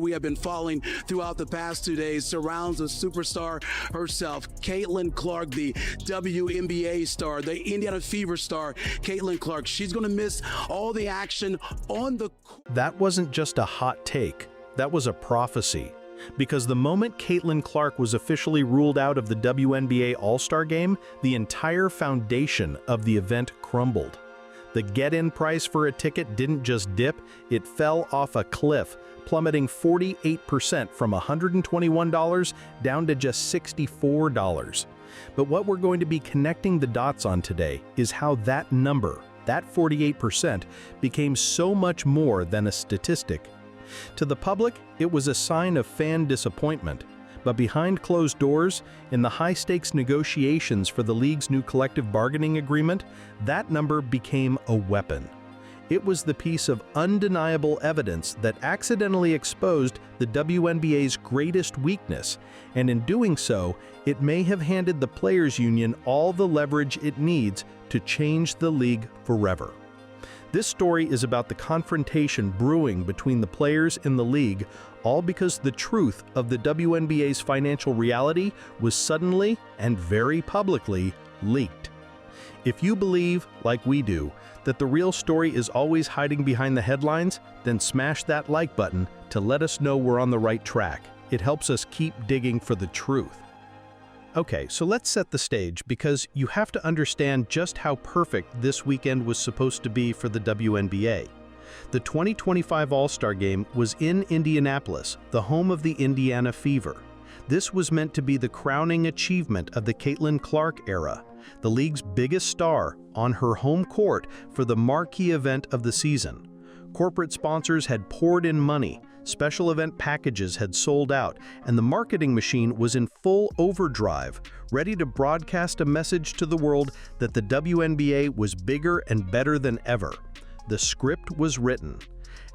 we have been following throughout the past 2 days surrounds the superstar herself, Caitlin Clark, the WNBA star, the Indiana Fever star, Caitlin Clark. She's going to miss all the action on the court. That wasn't just a hot take. That was a prophecy. Because the moment Caitlin Clark was officially ruled out of the WNBA All-Star Game, the entire foundation of the event crumbled. The get-in price for a ticket didn't just dip, it fell off a cliff, plummeting 48% from $121 down to just $64. But what we're going to be connecting the dots on today is how that number, that 48%, became so much more than a statistic. To the public, it was a sign of fan disappointment, but behind closed doors, in the high-stakes negotiations for the league's new collective bargaining agreement, that number became a weapon. It was the piece of undeniable evidence that accidentally exposed the WNBA's greatest weakness, and in doing so, it may have handed the Players Union all the leverage it needs to change the league forever. This story is about the confrontation brewing between the players and the league, all because the truth of the WNBA's financial reality was suddenly and very publicly leaked. If you believe, like we do, that the real story is always hiding behind the headlines, then smash that like button to let us know we're on the right track. It helps us keep digging for the truth. Okay, so let's set the stage, because you have to understand just how perfect this weekend was supposed to be for the WNBA. The 2025 All-Star Game was in Indianapolis, the home of the Indiana Fever. This was meant to be the crowning achievement of the Caitlin Clark era, the league's biggest star on her home court for the marquee event of the season. Corporate sponsors had poured in money, special event packages had sold out, and the marketing machine was in full overdrive, ready to broadcast a message to the world that the WNBA was bigger and better than ever. The script was written.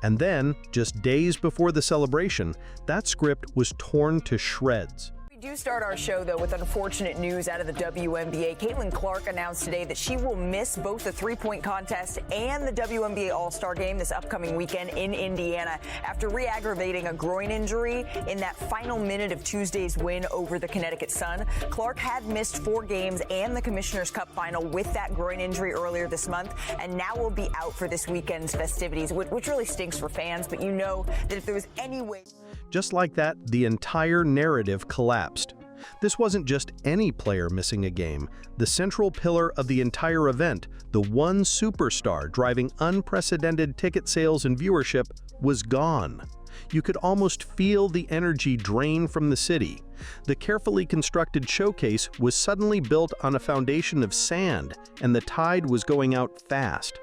And then, just days before the celebration, that script was torn to shreds. We do start our show, though, with unfortunate news out of the WNBA. Caitlin Clark announced today that she will miss both the three-point contest and the WNBA All-Star Game this upcoming weekend in Indiana after re-aggravating a groin injury in that final minute of Tuesday's win over the Connecticut Sun. Clark had missed 4 games and the Commissioner's Cup final with that groin injury earlier this month, and now will be out for this weekend's festivities, which really stinks for fans, but you know that if there was any way... Just like that, the entire narrative collapsed. This wasn't just any player missing a game. The central pillar of the entire event, the one superstar driving unprecedented ticket sales and viewership, was gone. You could almost feel the energy drain from the city. The carefully constructed showcase was suddenly built on a foundation of sand, and the tide was going out fast.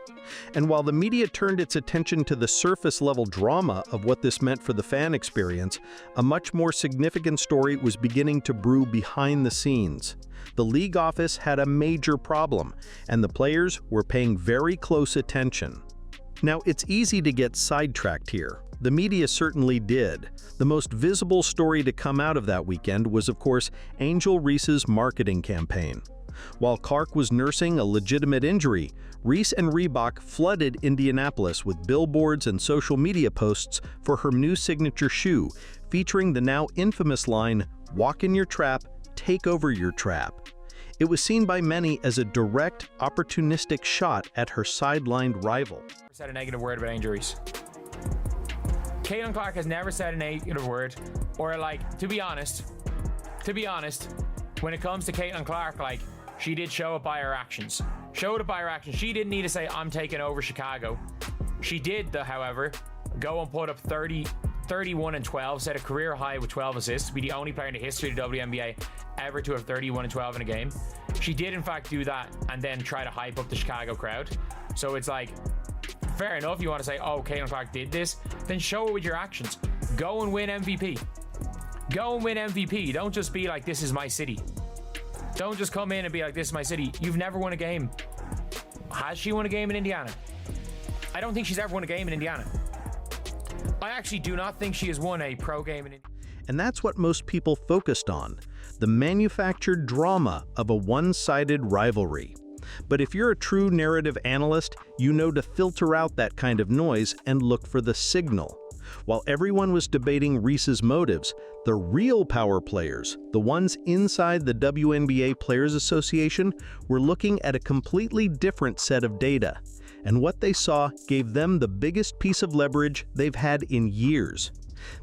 And while the media turned its attention to the surface-level drama of what this meant for the fan experience, a much more significant story was beginning to brew behind the scenes. The league office had a major problem, and the players were paying very close attention. Now, it's easy to get sidetracked here. The media certainly did. The most visible story to come out of that weekend was, of course, Angel Reese's marketing campaign. While Clark was nursing a legitimate injury, Reese and Reebok flooded Indianapolis with billboards and social media posts for her new signature shoe, featuring the now infamous line, "Walk in your trap, take over your trap." It was seen by many as a direct, opportunistic shot at her sidelined rival. Said a negative word about Angel Reese. Caitlin Clark has never said a negative word, or to be honest, when it comes to Caitlin Clark, she did show it by her actions. She didn't need to say, "I'm taking over Chicago." She did, however, go and put up 31 and 12, set a career high with 12 assists, be the only player in the history of the WNBA ever to have 31 and 12 in a game. She did, in fact, do that and then try to hype up the Chicago crowd. So it's fair enough, you want to say, oh, Caitlin Clark did this, then show it with your actions. Go and win MVP. Go and win MVP. Don't just be like, this is my city. Don't just come in and be like, this is my city. You've never won a game. Has she won a game in Indiana? I don't think she's ever won a game in Indiana. I actually do not think she has won a pro game in Indiana. And that's what most people focused on, the manufactured drama of a one-sided rivalry. But if you're a true narrative analyst, you know to filter out that kind of noise and look for the signal. While everyone was debating Reese's motives, the real power players, the ones inside the WNBA Players Association, were looking at a completely different set of data. And what they saw gave them the biggest piece of leverage they've had in years.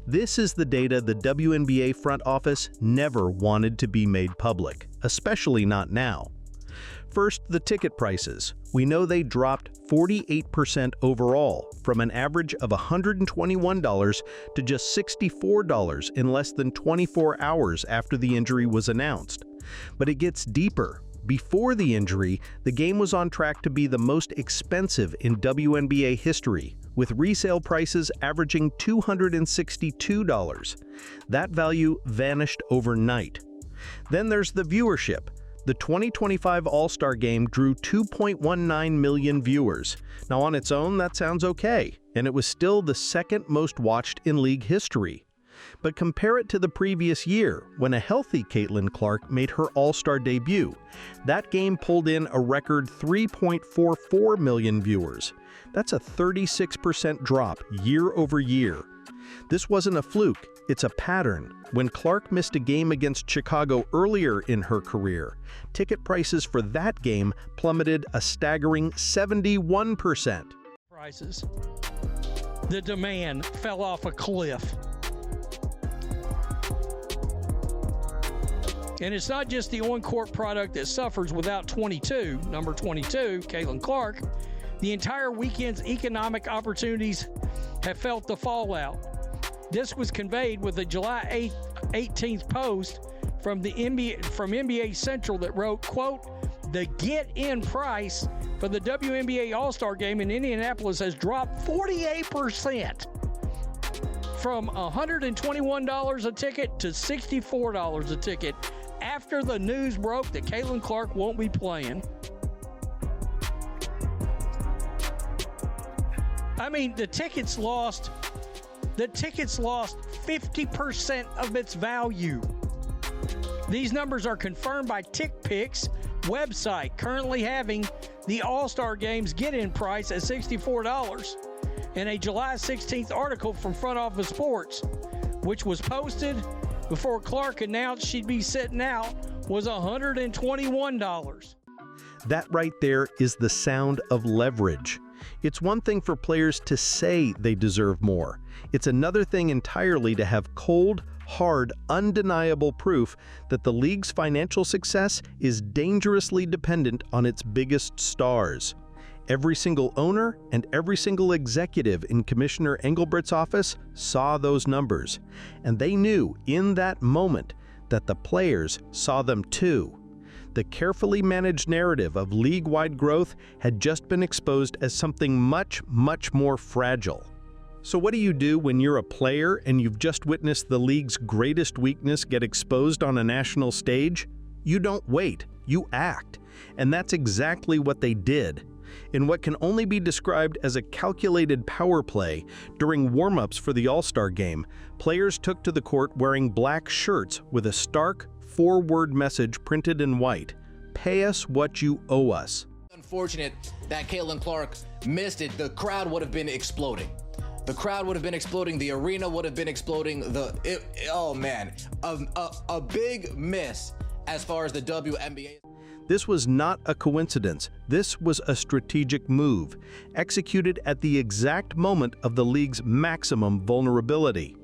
This is the data the WNBA front office never wanted to be made public, especially not now. First, the ticket prices. We know they dropped 48% overall, from an average of $121 to just $64 in less than 24 hours after the injury was announced. But it gets deeper. Before the injury, the game was on track to be the most expensive in WNBA history, with resale prices averaging $262. That value vanished overnight. Then there's the viewership. The 2025 All-Star Game drew 2.19 million viewers. Now on its own, that sounds okay, and it was still the second most watched in league history. But compare it to the previous year, when a healthy Caitlin Clark made her All-Star debut. That game pulled in a record 3.44 million viewers. That's a 36% drop year over year. This wasn't a fluke, it's a pattern. When Clark missed a game against Chicago earlier in her career, ticket prices for that game plummeted a staggering 71%. Prices. The demand fell off a cliff. And it's not just the on-court product that suffers without number 22, Caitlin Clark. The entire weekend's economic opportunities have felt the fallout. This was conveyed with a July 18th post from NBA Central that wrote, quote, "The get-in price for the WNBA All-Star Game in Indianapolis has dropped 48%. From $121 a ticket to $64 a ticket after the news broke that Caitlin Clark won't be playing." I mean, the tickets lost 50% of its value. These numbers are confirmed by TickPick's website, currently having the All-Star Game's get-in price at $64. And a July 16th article from Front Office Sports, which was posted before Clark announced she'd be sitting out, was $121. That right there is the sound of leverage. It's one thing for players to say they deserve more. It's another thing entirely to have cold, hard, undeniable proof that the league's financial success is dangerously dependent on its biggest stars. Every single owner and every single executive in Commissioner Engelbert's office saw those numbers, and they knew in that moment that the players saw them too. The carefully managed narrative of league-wide growth had just been exposed as something much, much more fragile. So what do you do when you're a player and you've just witnessed the league's greatest weakness get exposed on a national stage? You don't wait, you act. And that's exactly what they did. In what can only be described as a calculated power play, during warm-ups for the All-Star Game, players took to the court wearing black shirts with a stark, four-word message printed in white: "Pay us what you owe us." Unfortunate that Caitlin Clark missed it. The crowd would have been exploding. The crowd would have been exploding. The arena would have been exploding. Oh man, a big miss as far as the WNBA. This was not a coincidence. This was a strategic move, executed at the exact moment of the league's maximum vulnerability.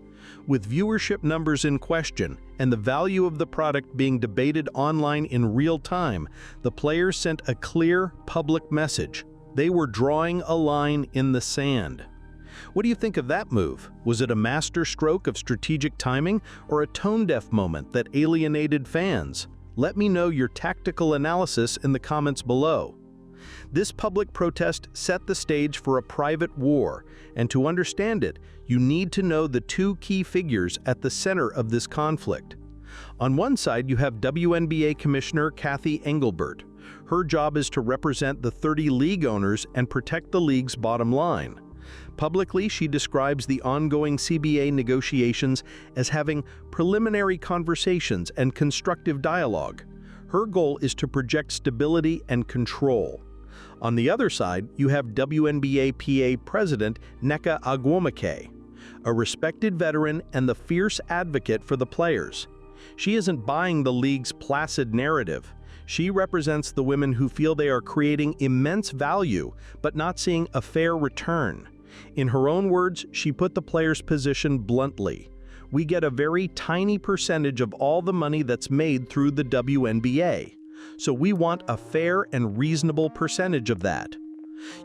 With viewership numbers in question and the value of the product being debated online in real time, the players sent a clear public message. They were drawing a line in the sand. What do you think of that move? Was it a master stroke of strategic timing or a tone-deaf moment that alienated fans? Let me know your tactical analysis in the comments below. This public protest set the stage for a private war, and to understand it, you need to know the two key figures at the center of this conflict. On one side, you have WNBA Commissioner Cathy Engelbert. Her job is to represent the 30 league owners and protect the league's bottom line. Publicly, she describes the ongoing CBA negotiations as having preliminary conversations and constructive dialogue. Her goal is to project stability and control. On the other side, you have WNBA PA President Nneka Ogwumike. a respected veteran and the fierce advocate for the players. She isn't buying the league's placid narrative. She represents the women who feel they are creating immense value, but not seeing a fair return. In her own words, she put the players' position bluntly. We get a very tiny percentage of all the money that's made through the WNBA. So we want a fair and reasonable percentage of that.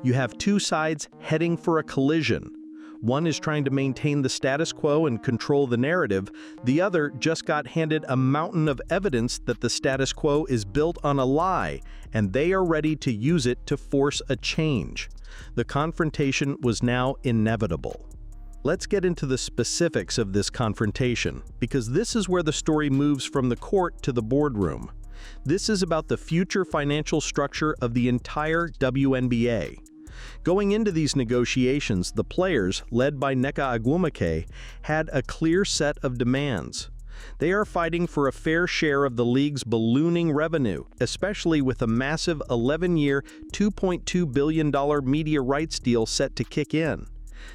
You have two sides heading for a collision. One is trying to maintain the status quo and control the narrative. The other just got handed a mountain of evidence that the status quo is built on a lie, and they are ready to use it to force a change. The confrontation was now inevitable. Let's get into the specifics of this confrontation, because this is where the story moves from the court to the boardroom. This is about the future financial structure of the entire WNBA. Going into these negotiations, the players, led by Nneka Ogwumike, had a clear set of demands. They are fighting for a fair share of the league's ballooning revenue, especially with a massive 11-year, $2.2 billion media rights deal set to kick in.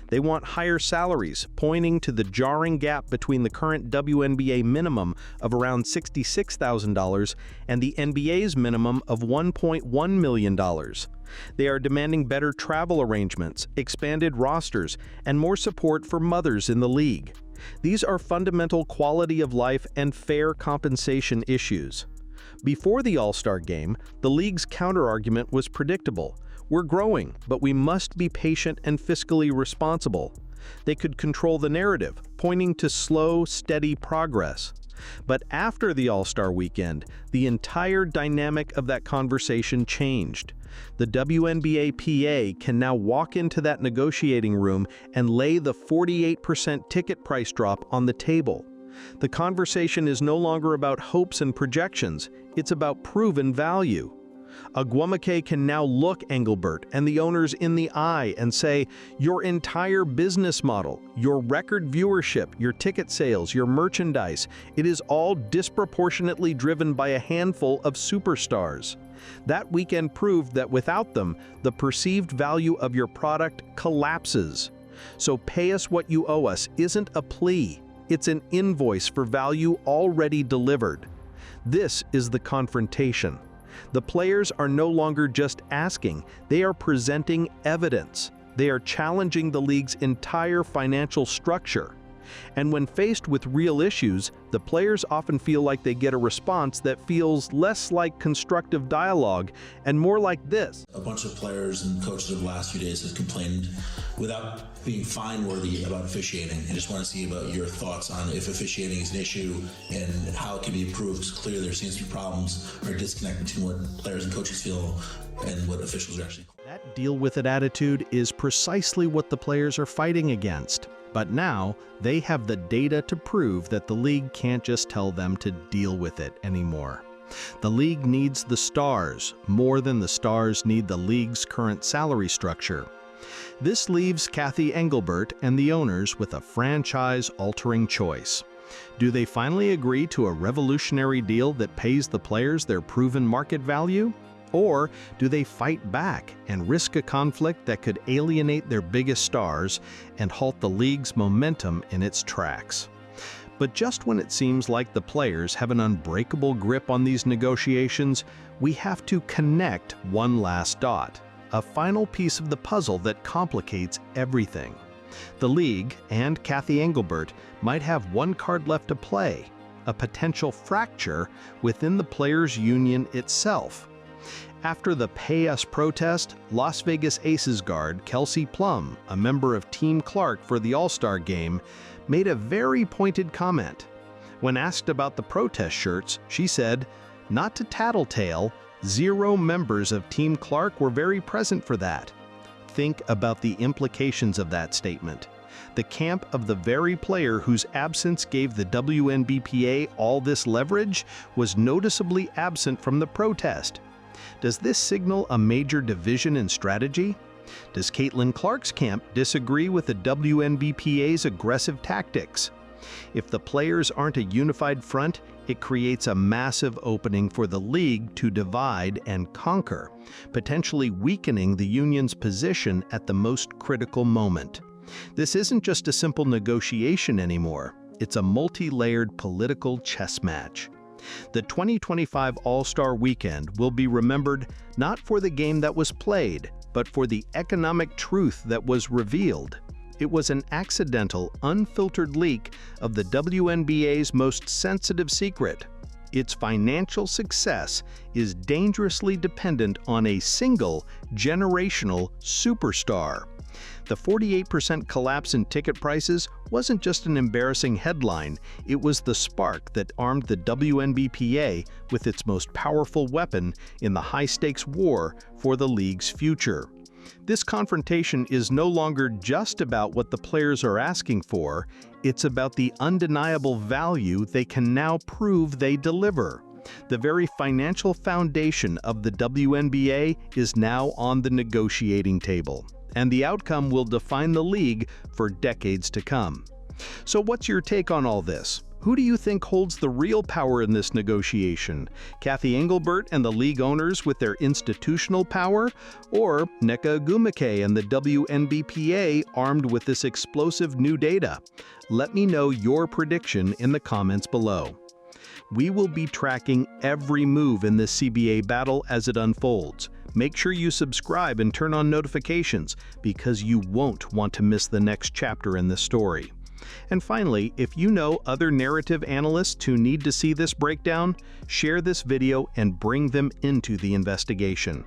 They want higher salaries, pointing to the jarring gap between the current WNBA minimum of around $66,000 and the NBA's minimum of $1.1 million. They are demanding better travel arrangements, expanded rosters, and more support for mothers in the league. These are fundamental quality of life and fair compensation issues. Before the All-Star Game, the league's counterargument was predictable. We're growing, but we must be patient and fiscally responsible. They could control the narrative, pointing to slow, steady progress. But after the All-Star weekend, the entire dynamic of that conversation changed. The WNBA PA can now walk into that negotiating room and lay the 48% ticket price drop on the table. The conversation is no longer about hopes and projections, it's about proven value. Ogwumike can now look Engelbert and the owners in the eye and say, your entire business model, your record viewership, your ticket sales, your merchandise, it is all disproportionately driven by a handful of superstars. That weekend proved that without them, the perceived value of your product collapses. So pay us what you owe us isn't a plea, it's an invoice for value already delivered. This is the confrontation. The players are no longer just asking, they are presenting evidence. They are challenging the league's entire financial structure. And when faced with real issues, the players often feel like they get a response that feels less like constructive dialogue and more like this. A bunch of players and coaches over the last few days have complained without being fine-worthy about officiating. I just want to see about your thoughts on if officiating is an issue and how it can be improved. It's clear there seems to be problems or disconnect between what players and coaches feel and what officials are actually. That deal-with-it attitude is precisely what the players are fighting against. But now, they have the data to prove that the league can't just tell them to deal with it anymore. The league needs the stars, more than the stars need the league's current salary structure. This leaves Cathy Engelbert and the owners with a franchise-altering choice. Do they finally agree to a revolutionary deal that pays the players their proven market value? Or do they fight back and risk a conflict that could alienate their biggest stars and halt the league's momentum in its tracks? But just when it seems like the players have an unbreakable grip on these negotiations, we have to connect one last dot, a final piece of the puzzle that complicates everything. The league and Cathy Engelbert might have one card left to play, a potential fracture within the players' union itself. After the Pay Us protest, Las Vegas Aces guard Kelsey Plum, a member of Team Clark for the All-Star Game, made a very pointed comment. When asked about the protest shirts, she said, "Not to tattletale, 0 members of Team Clark were very present for that." Think about the implications of that statement. The camp of the very player whose absence gave the WNBPA all this leverage was noticeably absent from the protest. Does this signal a major division in strategy? Does Caitlin Clark's camp disagree with the WNBPA's aggressive tactics? If the players aren't a unified front, it creates a massive opening for the league to divide and conquer, potentially weakening the union's position at the most critical moment. This isn't just a simple negotiation anymore. It's a multi-layered political chess match. The 2025 All-Star Weekend will be remembered not for the game that was played, but for the economic truth that was revealed. It was an accidental, unfiltered leak of the WNBA's most sensitive secret. Its financial success is dangerously dependent on a single, generational superstar. The 48% collapse in ticket prices wasn't just an embarrassing headline, it was the spark that armed the WNBPA with its most powerful weapon in the high-stakes war for the league's future. This confrontation is no longer just about what the players are asking for, it's about the undeniable value they can now prove they deliver. The very financial foundation of the WNBA is now on the negotiating table, and the outcome will define the league for decades to come. So what's your take on all this? Who do you think holds the real power in this negotiation? Cathy Engelbert and the league owners with their institutional power? Or Nneka Ogwumike and the WNBPA armed with this explosive new data? Let me know your prediction in the comments below. We will be tracking every move in this CBA battle as it unfolds. Make sure you subscribe and turn on notifications because you won't want to miss the next chapter in this story. And finally, if you know other narrative analysts who need to see this breakdown, share this video and bring them into the investigation.